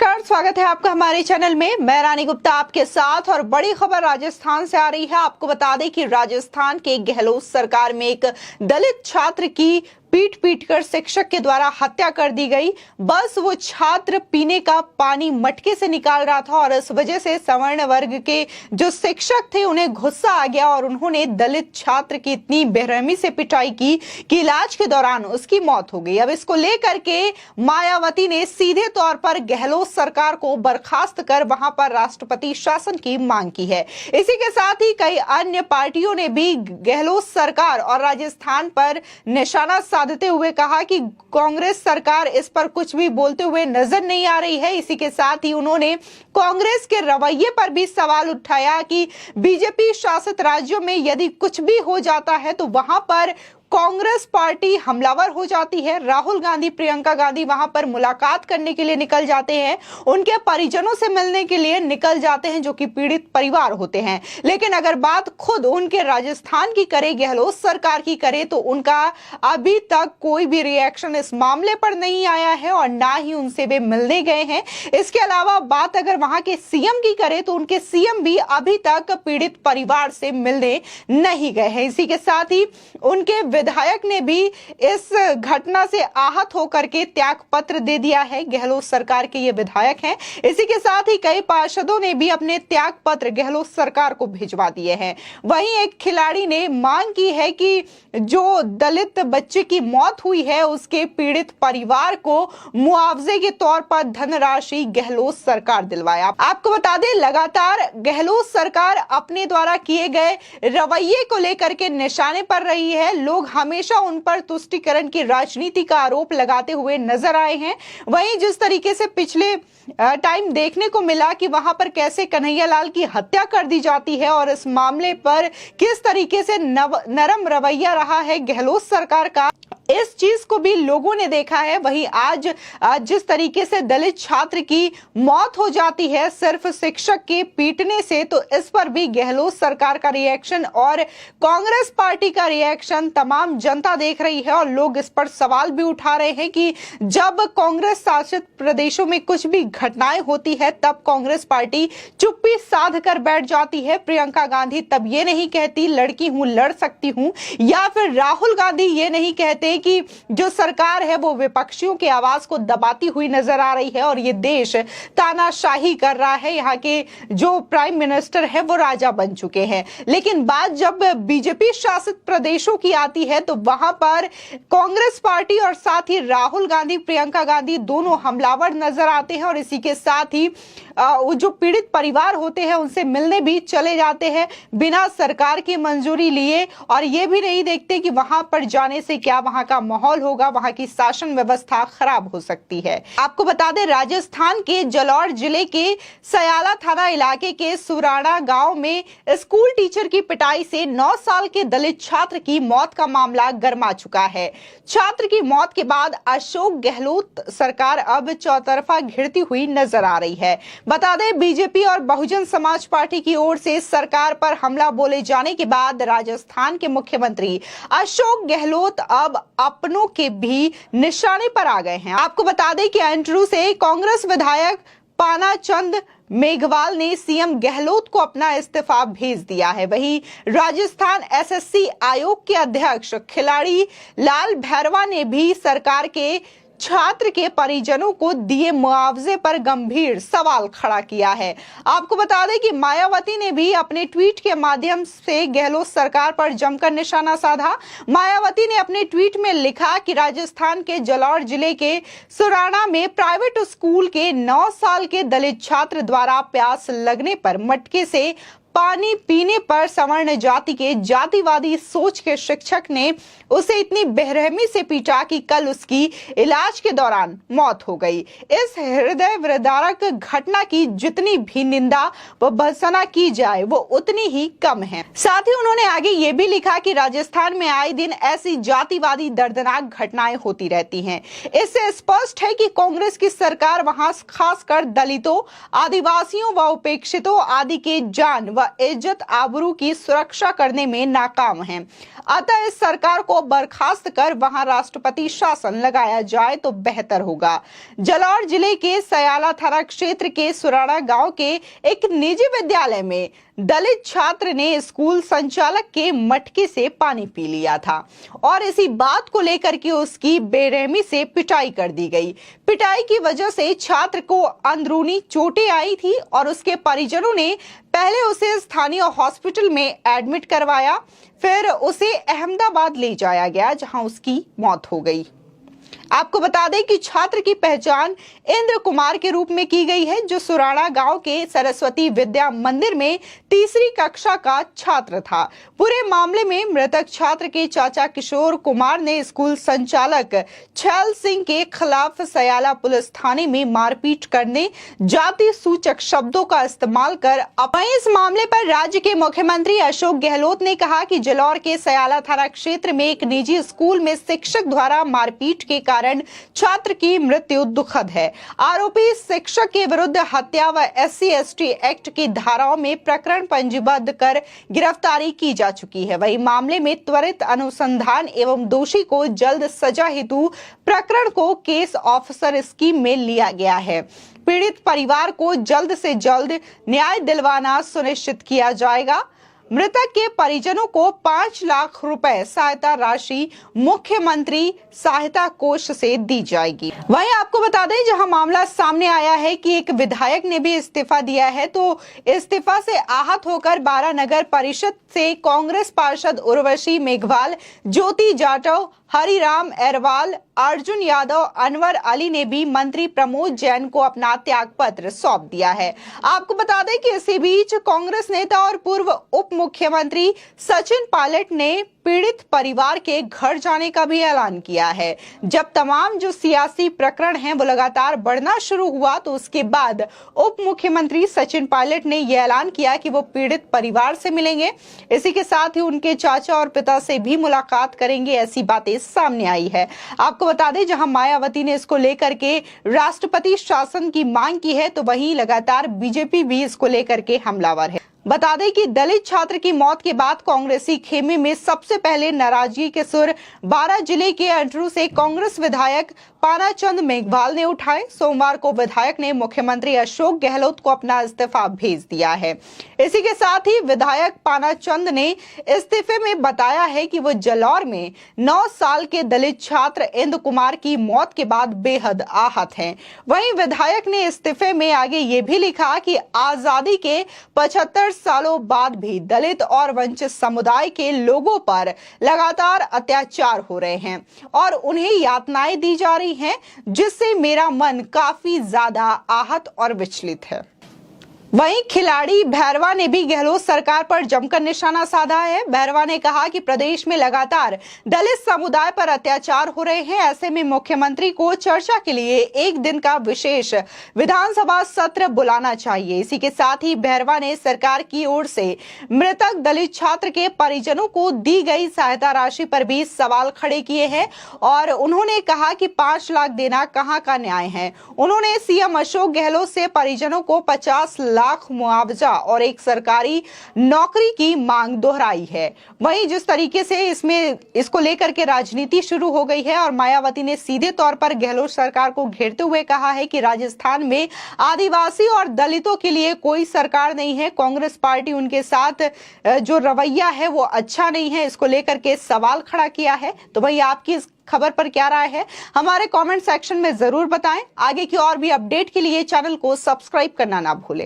नमस्कार, स्वागत है आपका हमारे चैनल में। मैं रानी गुप्ता आपके साथ और बड़ी खबर राजस्थान से आ रही है। आपको बता दें कि राजस्थान के गहलोत सरकार में एक दलित छात्र की पीट कर शिक्षक के द्वारा हत्या कर दी गई। बस वो छात्र पीने का पानी मटके से निकाल रहा था और इस वजह से सवर्ण वर्ग के जो शिक्षक थे उन्हें गुस्सा आ गया और उन्होंने दलित छात्र की इतनी बेरहमी से पिटाई की कि इलाज के दौरान उसकी मौत हो गई। अब इसको लेकर के मायावती ने सीधे तौर पर गहलोत सरकार को बर्खास्त कर वहां पर राष्ट्रपति शासन की मांग की है। इसी के साथ ही कई अन्य पार्टियों ने भी गहलोत सरकार और राजस्थान पर निशाना साधते हुए कहा कि कांग्रेस सरकार इस पर कुछ भी बोलते हुए नजर नहीं आ रही है। इसी के साथ ही उन्होंने कांग्रेस के रवैये पर भी सवाल उठाया कि बीजेपी शासित राज्यों में यदि कुछ भी हो जाता है तो वहां पर कांग्रेस पार्टी हमलावर हो जाती है। राहुल गांधी, प्रियंका गांधी वहां पर मुलाकात करने के लिए निकल जाते हैं, उनके परिजनों से मिलने के लिए निकल जाते हैं जो कि पीड़ित परिवार होते हैं। लेकिन अगर बात खुद उनके राजस्थान की करे, गहलोत सरकार की करे, तो उनका अभी तक कोई भी रिएक्शन इस मामले पर नहीं आया है और ना ही उनसे वे मिलने गए हैं। इसके अलावा बात अगर वहां के सीएम की करे तो उनके सीएम भी अभी तक पीड़ित परिवार से मिलने नहीं गए हैं। इसी के साथ ही उनके विधायक ने भी इस घटना से आहत होकर के त्याग पत्र दे दिया है। गहलोत सरकार के ये विधायक हैं। इसी के साथ ही कई पार्षदों ने भी अपने त्याग पत्र गहलोत सरकार को भिजवा दिए हैं। वहीं एक खिलाड़ी ने मांग की है कि जो दलित बच्चे की मौत हुई है उसके पीड़ित परिवार को मुआवजे के तौर पर धनराशि गहलोत सरकार दिलवाए। आपको बता दें, लगातार गहलोत सरकार अपने द्वारा किए गए रवैये को लेकर के निशाने पर रही है। लोग हमेशा उन पर तुष्टीकरण की राजनीति का आरोप लगाते हुए नजर आए हैं। वहीं जिस तरीके से पिछले टाइम देखने को मिला कि वहां पर कैसे कन्हैयालाल की हत्या कर दी जाती है और इस मामले पर किस तरीके से नरम रवैया रहा है गहलोत सरकार का, इस चीज को भी लोगों ने देखा है। वहीं आज जिस तरीके से दलित छात्र की मौत हो जाती है सिर्फ शिक्षक के पीटने से, तो इस पर भी गहलोत सरकार का रिएक्शन और कांग्रेस पार्टी का रिएक्शन तमाम जनता देख रही है और लोग इस पर सवाल भी उठा रहे हैं कि जब कांग्रेस शासित प्रदेशों में कुछ भी घटनाएं होती है तब कांग्रेस पार्टी चुप्पी साध कर बैठ जाती है। प्रियंका गांधी तब ये नहीं कहती लड़की हूं, लड़ सकती हूं, या फिर राहुल गांधी ये नहीं कहते कि जो सरकार है वो विपक्षियों की आवाज को दबाती हुई नजर आ रही है और ये देश तानाशाही कर रहा है। यहाँ के जो प्राइम मिनिस्टर है वो राजा बन चुके हैं। लेकिन बात जब बीजेपी शासित प्रदेशों की आती है तो वहां पर कांग्रेस पार्टी और साथ ही राहुल गांधी, प्रियंका गांधी दोनों हमलावर नजर आते हैं और इसी के साथ ही जो पीड़ित परिवार होते हैं उनसे मिलने भी चले जाते हैं बिना सरकार की मंजूरी लिए और ये भी नहीं देखते कि वहां पर जाने से क्या वहां का माहौल होगा, वहां की शासन व्यवस्था खराब हो सकती है। आपको बता दें, राजस्थान के जालौर जिले के सयाला थाना इलाके के सुराणा गांव में स्कूल टीचर की पिटाई से 9 साल के दलित छात्र की मौत का मामला गरमा चुका है। छात्र की मौत के बाद अशोक गहलोत सरकार अब चौतरफा घिरती हुई नजर आ रही है। बता दें, बीजेपी और बहुजन समाज पार्टी की ओर से सरकार पर हमला बोले जाने के बाद राजस्थान के मुख्यमंत्री अशोक गहलोत अब अपनों के भी निशाने पर आ गए हैं। आपको बता दें कि एंट्रू से कांग्रेस विधायक पानाचंद मेघवाल ने सीएम गहलोत को अपना इस्तीफा भेज दिया है। वहीं राजस्थान एसएससी आयोग के अध्यक्ष खिलाड़ी लाल भैरवा ने भी सरकार के छात्र के परिजनों को दिए मुआवजे पर गंभीर सवाल खड़ा किया है। आपको बता दें कि मायावती ने भी अपने ट्वीट के माध्यम से गहलोत सरकार पर जमकर निशाना साधा। मायावती ने अपने ट्वीट में लिखा कि राजस्थान के जालौर जिले के सुराणा में प्राइवेट स्कूल के 9 साल के दलित छात्र द्वारा प्यास लगने पर मटके से पानी पीने पर सवर्ण जाति के जातिवादी सोच के शिक्षक ने उसे इतनी बेरहमी से पीटा कि कल उसकी इलाज के दौरान मौत हो गई। इस हृदय विदारक घटना की जितनी भी निंदा व भर्त्सना की जाए वो उतनी ही कम है। साथ ही उन्होंने आगे ये भी लिखा कि राजस्थान में आए दिन ऐसी जातिवादी दर्दनाक घटनाएं होती रहती हैं। इससे स्पष्ट है कि कांग्रेस की सरकार वहां खासकर दलितों, आदिवासियों व उपेक्षितों आदि के जान व इज्जत आबरू की सुरक्षा करने में नाकाम हैं। अतः इस सरकार को बर्खास्त कर वहां राष्ट्रपति शासन लगाया जाए तो बेहतर होगा। जालौर जिले के सयाला थाना क्षेत्र के सुराड़ा गांव के एक निजी विद्यालय में दलित छात्र ने स्कूल संचालक के मटके से पानी पी लिया था और इसी बात को लेकर के उसकी बेरहमी से पिटाई कर दी गई। पिटाई की वजह से छात्र को अंदरूनी चोटें आई थी और उसके परिजनों ने पहले उसे स्थानीय हॉस्पिटल में एडमिट करवाया, फिर उसे अहमदाबाद ले जाया गया जहां उसकी मौत हो गई। आपको बता दें कि छात्र की पहचान इंद्र कुमार के रूप में की गई है, जो सुराड़ा गांव के सरस्वती विद्या मंदिर में तीसरी कक्षा का छात्र था। पूरे मामले में मृतक छात्र के चाचा किशोर कुमार ने स्कूल संचालक छैल सिंह के खिलाफ सयाला पुलिस थाने में मारपीट करने, जाति सूचक शब्दों का इस्तेमाल कर। वहीं इस मामले पर राज्य के मुख्यमंत्री अशोक गहलोत ने कहा कि जालौर के सयाला थाना क्षेत्र में एक निजी स्कूल में शिक्षक द्वारा मारपीट के कारण छात्र की मृत्यु दुखद है। आरोपी शिक्षक के विरुद्ध हत्या व SC/ST एक्ट की धाराओं में प्रकरण पंजीबद्ध कर गिरफ्तारी की जा चुकी है। वही मामले में त्वरित अनुसंधान एवं दोषी को जल्द सजा हेतु प्रकरण को केस ऑफिसर स्कीम में लिया गया है। पीड़ित परिवार को जल्द से जल्द न्याय दिलवाना सुनिश्चित किया जाएगा। मृतक के परिजनों को 5 लाख रुपए सहायता राशि मुख्यमंत्री सहायता कोष से दी जाएगी। वहीं आपको बता दें, जहां मामला सामने आया है कि एक विधायक ने भी इस्तीफा दिया है, तो इस्तीफा से आहत होकर 12 नगर परिषद से कांग्रेस पार्षद उर्वशी मेघवाल, ज्योति जाटव, हरिराम एरवाल, अर्जुन यादव, अनवर अली ने भी मंत्री प्रमोद जैन को अपना त्याग पत्र सौंप दिया है। आपको बता दें कि इसी बीच कांग्रेस नेता और पूर्व उप मुख्यमंत्री सचिन पायलट ने पीड़ित परिवार के घर जाने का भी ऐलान किया है। जब तमाम जो सियासी प्रकरण हैं वो लगातार बढ़ना शुरू हुआ, तो उसके बाद उप मुख्यमंत्री सचिन पायलट ने यह ऐलान किया कि वो पीड़ित परिवार से मिलेंगे। इसी के साथ ही उनके चाचा और पिता से भी मुलाकात करेंगे, ऐसी बातें सामने आई है। आपको बता दें, जहां मायावती ने इसको लेकर के राष्ट्रपति शासन की मांग की है, तो वहीं लगातार बीजेपी भी इसको लेकर के हमलावर है। बता दें कि दलित छात्र की मौत के बाद कांग्रेसी खेमे में सबसे पहले नाराजगी के सुर 12 जिले के अंटरू से कांग्रेस विधायक पानाचंद मेघवाल ने उठाए। सोमवार को विधायक ने मुख्यमंत्री अशोक गहलोत को अपना इस्तीफा भेज दिया है। इसी के साथ ही विधायक पानाचंद ने इस्तीफे में बताया है कि वो जालौर में 9 साल के दलित छात्र इंद्र कुमार की मौत के बाद बेहद आहत हैं। वहीं विधायक ने इस्तीफे में आगे ये भी लिखा कि आजादी के 75 सालों बाद भी दलित और वंचित समुदाय के लोगों पर लगातार अत्याचार हो रहे हैं और उन्हें यातनाएं दी जा रही हैं, जिससे मेरा मन काफी ज्यादा आहत और विचलित है। वहीं खिलाड़ी भैरवा ने भी गहलोत सरकार पर जमकर निशाना साधा है। भैरवा ने कहा कि प्रदेश में लगातार दलित समुदाय पर अत्याचार हो रहे हैं, ऐसे में मुख्यमंत्री को चर्चा के लिए एक दिन का विशेष विधानसभा सत्र बुलाना चाहिए। इसी के साथ ही भैरवा ने सरकार की ओर से मृतक दलित छात्र के परिजनों को दी गई सहायता राशि पर भी सवाल खड़े किए हैं और उन्होंने कहा कि 5 लाख देना कहां का न्याय है। उन्होंने सीएम अशोक गहलोत से परिजनों को 50 लाख मुआवजा और एक सरकारी नौकरी की मांग दोहराई है। वहीं जिस तरीके से इसको लेकर के राजनीति शुरू हो गई है और मायावती ने सीधे तौर पर गहलोत सरकार को घेरते हुए कहा है कि राजस्थान में आदिवासी और दलितों के लिए कोई सरकार नहीं है, कांग्रेस पार्टी उनके साथ जो रवैया है वो अच्छा नहीं है, इसको लेकर के सवाल खड़ा किया है। तो वही आपकी इस खबर पर क्या राय है, हमारे कमेंट सेक्शन में जरूर बताएं। आगे की और भी अपडेट के लिए चैनल को सब्सक्राइब करना ना भूलें।